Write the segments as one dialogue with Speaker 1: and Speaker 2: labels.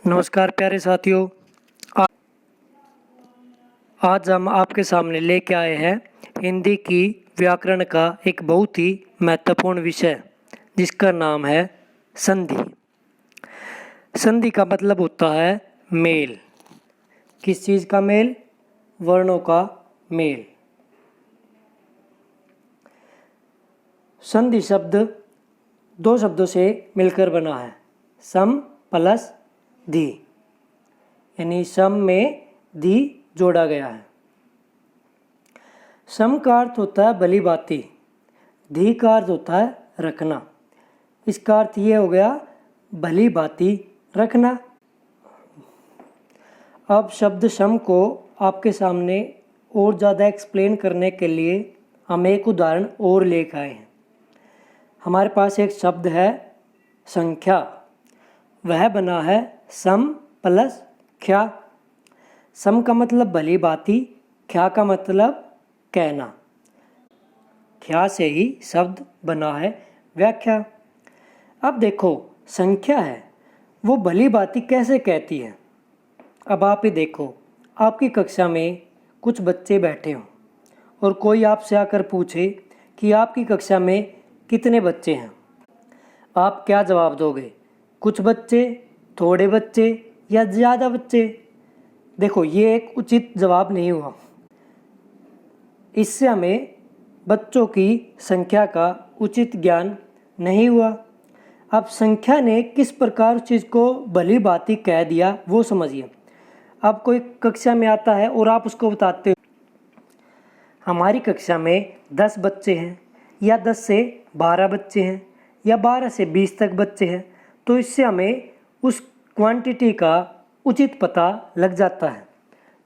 Speaker 1: नमस्कार प्यारे साथियों। आ- आज हम आपके सामने लेके आए हैं हिंदी की व्याकरण का एक बहुत ही महत्वपूर्ण विषय जिसका नाम है संधि। संधि का मतलब होता है मेल। किस चीज़ का मेल? वर्णों का मेल। संधि शब्द दो शब्दों से मिलकर बना है, सम प्लस धी, यानी सम में धी जोड़ा गया है। सम का अर्थ होता है भली भांति, धी का अर्थ होता है रखना। इसका अर्थ ये हो गया भली भांति रखना। अब शब्द सम को आपके सामने और ज़्यादा एक्सप्लेन करने के लिए हम एक उदाहरण और लेकर आए हैं। हमारे पास एक शब्द है संख्या, वह बना है सम प्लस ख्या। सम का मतलब भली भांति, ख्या का मतलब कहना। ख्या से ही शब्द बना है व्याख्या। अब देखो, संख्या है वो भली भांति कैसे कहती है। अब आप ही देखो, आपकी कक्षा में कुछ बच्चे बैठे हों और कोई आपसे आकर पूछे कि आपकी कक्षा में कितने बच्चे हैं। आप क्या जवाब दोगे? कुछ बच्चे, थोड़े बच्चे या ज़्यादा बच्चे? देखो, ये एक उचित जवाब नहीं हुआ। इससे हमें बच्चों की संख्या का उचित ज्ञान नहीं हुआ। अब संख्या ने किस प्रकार उस चीज़ को भली भांति कह दिया वो समझिए। अब कोई कक्षा में आता है और आप उसको बताते हो हमारी कक्षा में 10 बच्चे हैं या 10 से 12 बच्चे हैं या 12 से 20 तक बच्चे हैं, तो इससे हमें उस क्वांटिटी का उचित पता लग जाता है।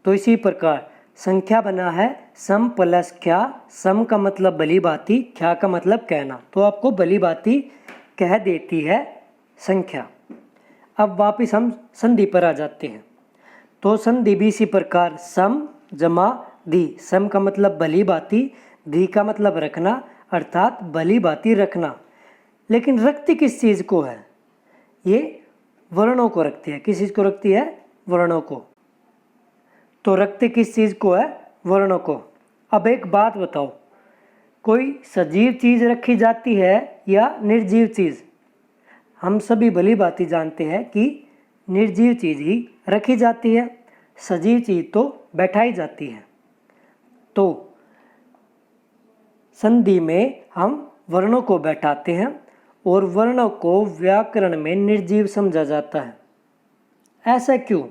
Speaker 1: तो इसी प्रकार संख्या बना है सम प्लस ख्या। सम का मतलब भली भांति, ख्या का मतलब कहना, तो आपको भली भांति कह देती है संख्या। अब वापस हम संधि पर आ जाते हैं। तो संधि भी इसी प्रकार सम जमा धी। सम का मतलब भली भांति, धी का मतलब रखना, अर्थात भली भांति रखना। लेकिन रखती किस चीज़ को है? ये वर्णों को रखती है। किस चीज़ को रखती है? वर्णों को। तो रखती किस चीज़ को है? वर्णों को। अब एक बात बताओ, कोई सजीव चीज़ रखी जाती है या निर्जीव चीज़? हम सभी भली भांति जानते हैं कि निर्जीव चीज़ ही रखी जाती है, सजीव चीज़ तो बैठाई जाती है। तो संधि में हम वर्णों को बैठाते हैं और वर्णों को व्याकरण में निर्जीव समझा जाता है। ऐसा क्यों?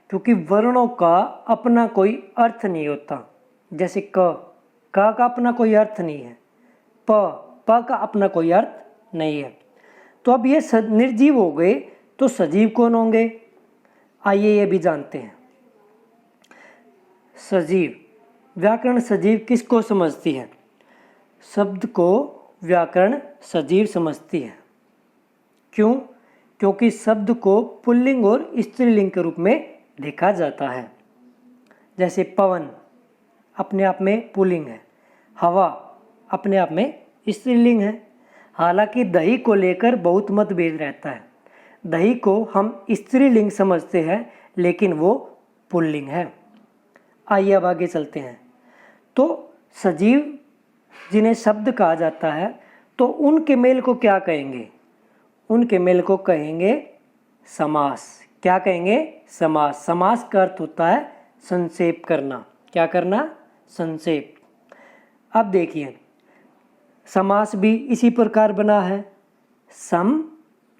Speaker 1: क्योंकि वर्णों का अपना कोई अर्थ नहीं होता। जैसे क का अपना कोई अर्थ नहीं है, प का अपना कोई अर्थ नहीं है। तो अब ये निर्जीव हो गए, तो सजीव कौन होंगे? आइए ये भी जानते हैं। सजीव, व्याकरण सजीव किसको समझती है? शब्द को व्याकरण सजीव समझती है। क्यों? क्योंकि शब्द को पुल्लिंग और स्त्रीलिंग के रूप में देखा जाता है। जैसे पवन अपने आप में पुल्लिंग है, हवा अपने आप में स्त्रीलिंग है। हालांकि दही को लेकर बहुत मतभेद रहता है। दही को हम स्त्रीलिंग समझते हैं, लेकिन वो पुल्लिंग है। आइए अब आगे चलते हैं। तो सजीव जिन्हें शब्द कहा जाता है, तो उनके मेल को क्या कहेंगे? उनके मेल को कहेंगे समास। क्या कहेंगे? समास। समास का अर्थ होता है संक्षेप करना। क्या करना? संक्षेप। अब देखिए, समास भी इसी प्रकार बना है सम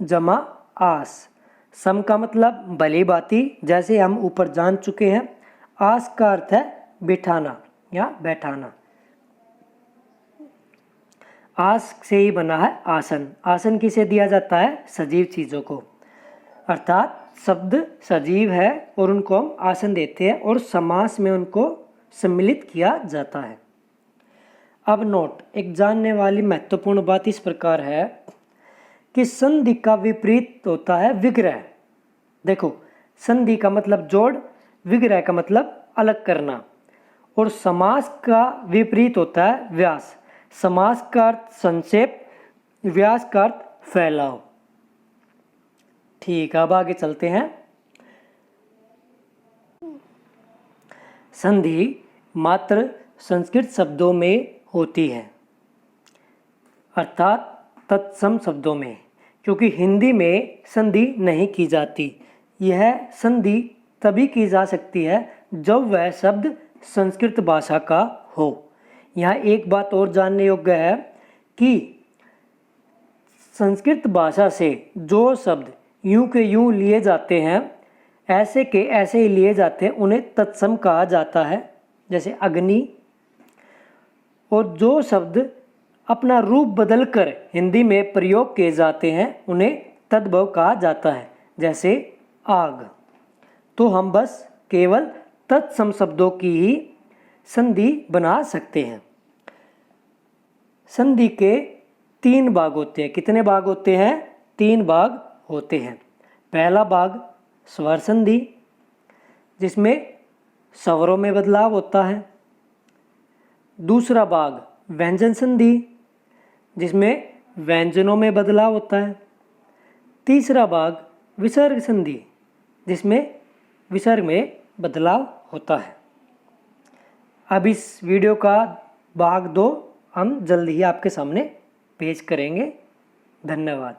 Speaker 1: जमा आस। सम का मतलब भली भांति, जैसे हम ऊपर जान चुके हैं। आस का अर्थ है बिठाना या बैठाना। आस से ही बना है आसन। आसन किसे दिया जाता है? सजीव चीज़ों को। अर्थात शब्द सजीव है और उनको हम आसन देते हैं और समास में उनको सम्मिलित किया जाता है। अब नोट, एक जानने वाली महत्वपूर्ण बात इस प्रकार है कि संधि का विपरीत होता है विग्रह। देखो, संधि का मतलब जोड़, विग्रह का मतलब अलग करना, और समास का विपरीत होता है व्यास। समास का अर्थ संक्षेप, व्यास का अर्थ फैलाव। ठीक है, अब आगे चलते हैं। संधि मात्र संस्कृत शब्दों में होती है, अर्थात तत्सम शब्दों में, क्योंकि हिंदी में संधि नहीं की जाती। यह संधि तभी की जा सकती है जब वह शब्द संस्कृत भाषा का हो। यहाँ एक बात और जानने योग्य है कि संस्कृत भाषा से जो शब्द यूं के यूं लिए जाते हैं, ऐसे के ऐसे ही लिए जाते हैं, उन्हें तत्सम कहा जाता है, जैसे अग्नि। और जो शब्द अपना रूप बदलकर हिंदी में प्रयोग किए जाते हैं, उन्हें तद्भव कहा जाता है, जैसे आग। तो हम बस केवल तत्सम शब्दों की ही संधि बना सकते हैं। संधि के 3 भाग होते हैं। कितने भाग होते हैं? 3 भाग होते हैं। पहला भाग स्वर संधि, जिसमें स्वरों में बदलाव होता है। दूसरा भाग व्यंजन संधि, जिसमें व्यंजनों में बदलाव होता है। तीसरा भाग विसर्ग संधि, जिसमें विसर्ग में बदलाव होता है। अब इस वीडियो का भाग 2 हम जल्द ही आपके सामने पेश करेंगे। धन्यवाद।